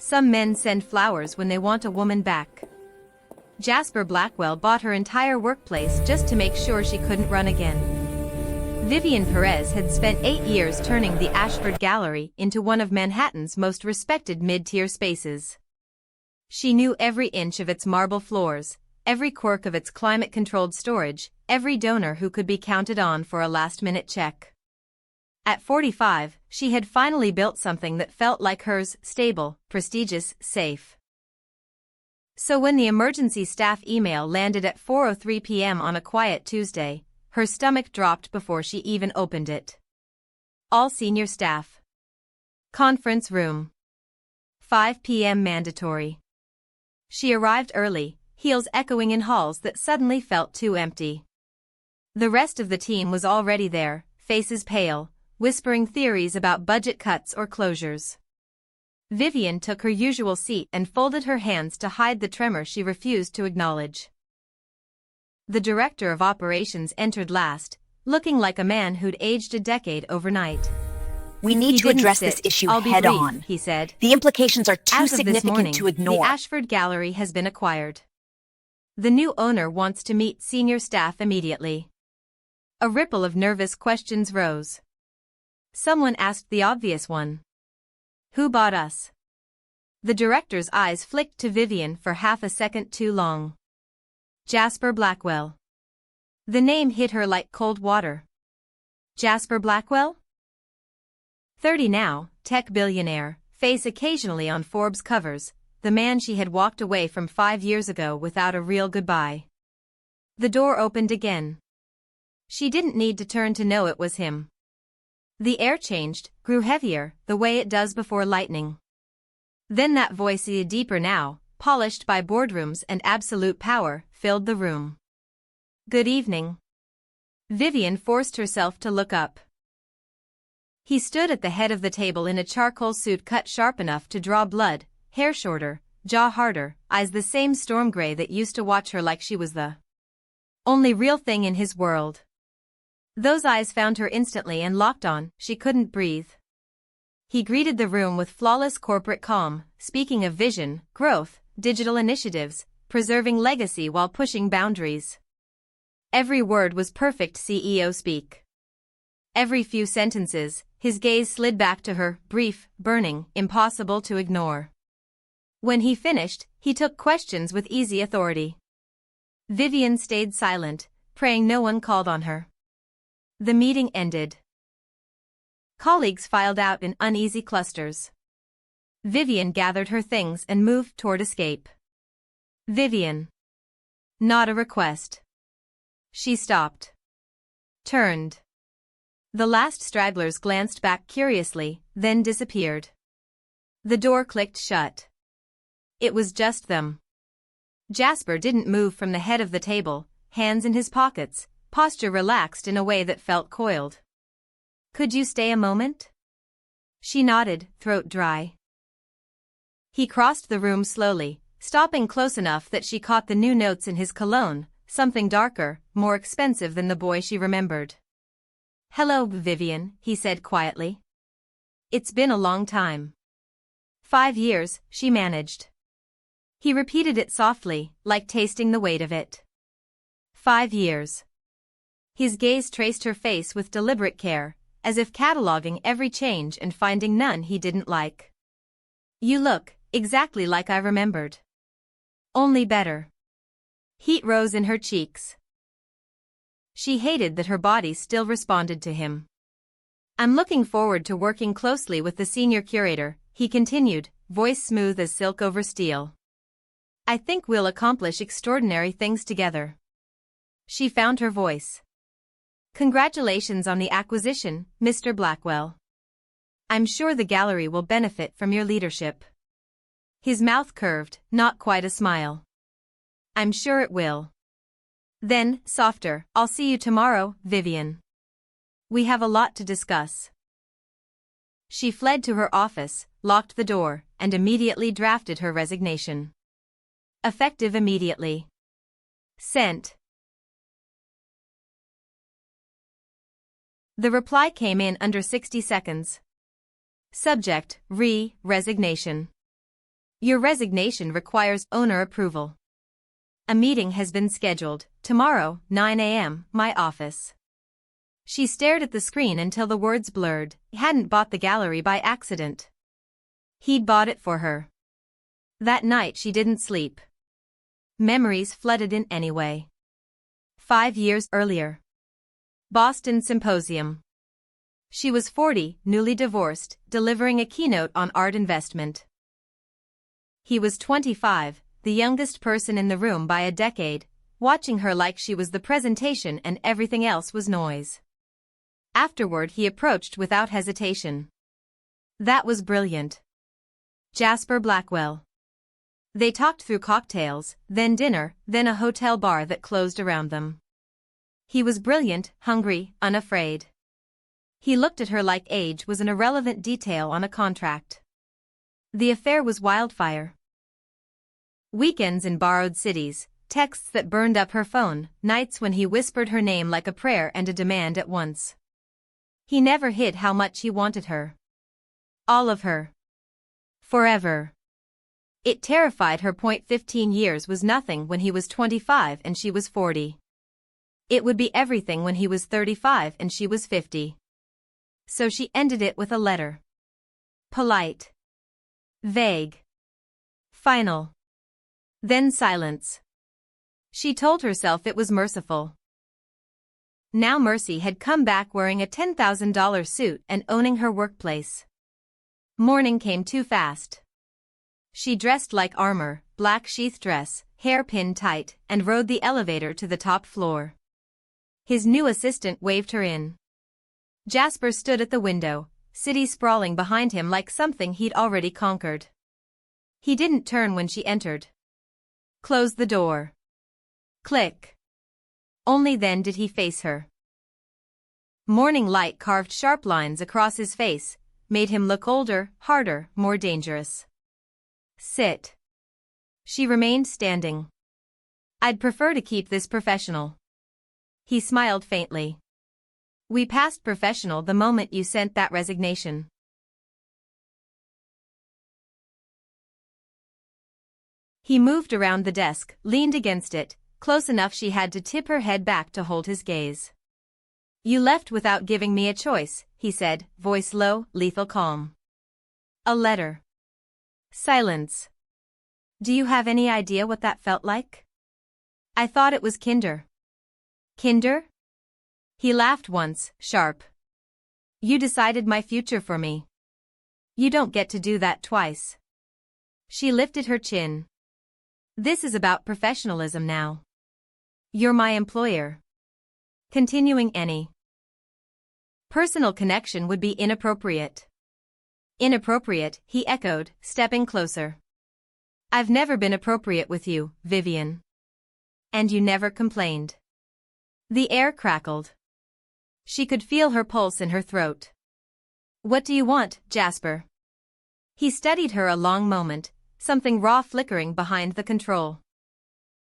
Some men send flowers when they want a woman back. Jasper Blackwell bought her entire workplace just to make sure she couldn't run again. Vivian Perez had spent 8 years turning the Ashford Gallery into one of Manhattan's most respected mid-tier spaces. She knew every inch of its marble floors, every quirk of its climate-controlled storage, every donor who could be counted on for a last-minute check. At 45, she had finally built something that felt like hers: stable, prestigious, safe. So when the emergency staff email landed at 4:03 p.m. on a quiet Tuesday, her stomach dropped before she even opened it. All senior staff. Conference room. 5 p.m. mandatory. She arrived early, heels echoing in halls that suddenly felt too empty. The rest of the team was already there, faces pale, whispering theories about budget cuts or closures. Vivian took her usual seat and folded her hands to hide the tremor she refused to acknowledge. The director of operations entered last, looking like a man who'd aged a decade overnight. We need to address this issue head on, he said. The implications are too As of this morning, significant to ignore. The Ashford Gallery has been acquired. The new owner wants to meet senior staff immediately. A ripple of nervous questions rose. Someone asked the obvious one. Who bought us? The director's eyes flicked to Vivian for half a second too long. Jasper Blackwell. The name hit her like cold water. Jasper Blackwell? 30 now, tech billionaire, face occasionally on Forbes covers, the man she had walked away from 5 years ago without a real goodbye. The door opened again. She didn't need to turn to know it was him. The air changed, grew heavier, the way it does before lightning. Then that voice, deeper now, polished by boardrooms and absolute power, filled the room. Good evening. Vivian forced herself to look up. He stood at the head of the table in a charcoal suit cut sharp enough to draw blood, hair shorter, jaw harder, eyes the same storm gray that used to watch her like she was the only real thing in his world. Those eyes found her instantly and locked on, she couldn't breathe. He greeted the room with flawless corporate calm, speaking of vision, growth, digital initiatives, preserving legacy while pushing boundaries. Every word was perfect CEO speak. Every few sentences, his gaze slid back to her, brief, burning, impossible to ignore. When he finished, he took questions with easy authority. Vivian stayed silent, praying no one called on her. The meeting ended. Colleagues filed out in uneasy clusters. Vivian gathered her things and moved toward escape. Vivian. Not a request. She stopped. Turned. The last stragglers glanced back curiously, then disappeared. The door clicked shut. It was just them. Jasper didn't move from the head of the table, hands in his pockets, posture relaxed in a way that felt coiled. Could you stay a moment? She nodded, throat dry. He crossed the room slowly, stopping close enough that she caught the new notes in his cologne, something darker, more expensive than the boy she remembered. Hello, Vivian, he said quietly. It's been a long time. 5 years, she managed. He repeated it softly, like tasting the weight of it. 5 years. His gaze traced her face with deliberate care, as if cataloging every change and finding none he didn't like. You look exactly like I remembered. Only better. Heat rose in her cheeks. She hated that her body still responded to him. I'm looking forward to working closely with the senior curator, he continued, voice smooth as silk over steel. I think we'll accomplish extraordinary things together. She found her voice. Congratulations on the acquisition, Mr. Blackwell. I'm sure the gallery will benefit from your leadership. His mouth curved, not quite a smile. I'm sure it will. Then, softer, I'll see you tomorrow, Vivian. We have a lot to discuss. She fled to her office, locked the door, and immediately drafted her resignation. Effective immediately. Sent. The reply came in under 60 seconds. Subject, resignation. Your resignation requires owner approval. A meeting has been scheduled, tomorrow, 9 a.m., my office. She stared at the screen until the words blurred. He hadn't bought the gallery by accident. He'd bought it for her. That night she didn't sleep. Memories flooded in anyway. 5 years earlier. Boston Symposium. She was 40, newly divorced, delivering a keynote on art investment. He was 25, the youngest person in the room by a decade, watching her like she was the presentation and everything else was noise. Afterward he approached without hesitation. That was brilliant. Jasper Blackwell. They talked through cocktails, then dinner, then a hotel bar that closed around them. He was brilliant, hungry, unafraid. He looked at her like age was an irrelevant detail on a contract. The affair was wildfire. Weekends in borrowed cities, texts that burned up her phone, nights when he whispered her name like a prayer and a demand at once. He never hid how much he wanted her. All of her. Forever. It terrified her. 15 years was nothing when he was 25 and she was 40. It would be everything when he was 35 and she was 50. So she ended it with a letter. Polite. Vague. Final. Then silence. She told herself it was merciful. Now Mercy had come back wearing a $10,000 suit and owning her workplace. Morning came too fast. She dressed like armor, black sheath dress, hair pinned tight, and rode the elevator to the top floor. His new assistant waved her in. Jasper stood at the window, city sprawling behind him like something he'd already conquered. He didn't turn when she entered. Close the door. Click. Only then did he face her. Morning light carved sharp lines across his face, made him look older, harder, more dangerous. Sit. She remained standing. I'd prefer to keep this professional. He smiled faintly. We passed professional the moment you sent that resignation. He moved around the desk, leaned against it, close enough she had to tip her head back to hold his gaze. You left without giving me a choice, he said, voice low, lethal calm. A letter. Silence. Do you have any idea what that felt like? I thought it was kinder. Kinder? He laughed once, sharp. You decided my future for me. You don't get to do that twice. She lifted her chin. This is about professionalism now. You're my employer. Continuing any personal connection would be inappropriate. Inappropriate, he echoed, stepping closer. I've never been appropriate with you, Vivian. And you never complained. The air crackled. She could feel her pulse in her throat. What do you want, Jasper? He studied her a long moment, something raw flickering behind the control.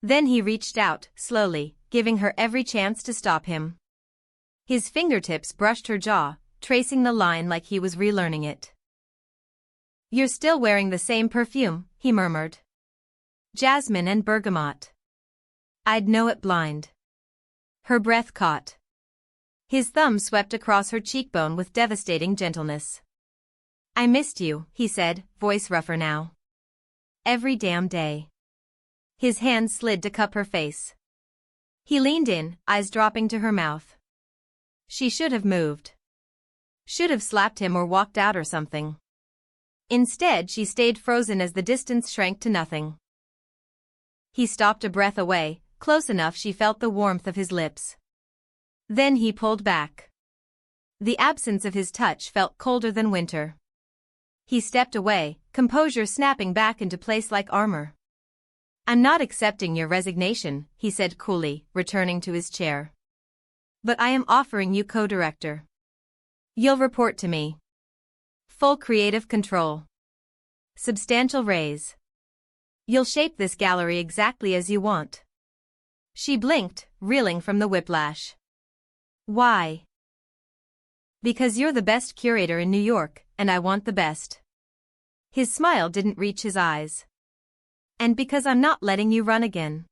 Then he reached out, slowly, giving her every chance to stop him. His fingertips brushed her jaw, tracing the line like he was relearning it. You're still wearing the same perfume, he murmured. Jasmine and bergamot. I'd know it blind. Her breath caught. His thumb swept across her cheekbone with devastating gentleness. I missed you, he said, voice rougher now. Every damn day. His hand slid to cup her face. He leaned in, eyes dropping to her mouth. She should have moved. Should have slapped him or walked out or something. Instead she stayed frozen as the distance shrank to nothing. He stopped a breath away, close enough she felt the warmth of his lips. Then he pulled back. The absence of his touch felt colder than winter. He stepped away, composure snapping back into place like armor. I'm not accepting your resignation, he said coolly, returning to his chair. But I am offering you co-director. You'll report to me. Full creative control. Substantial raise. You'll shape this gallery exactly as you want. She blinked, reeling from the whiplash. Why? Because you're the best curator in New York, and I want the best. His smile didn't reach his eyes. And because I'm not letting you run again.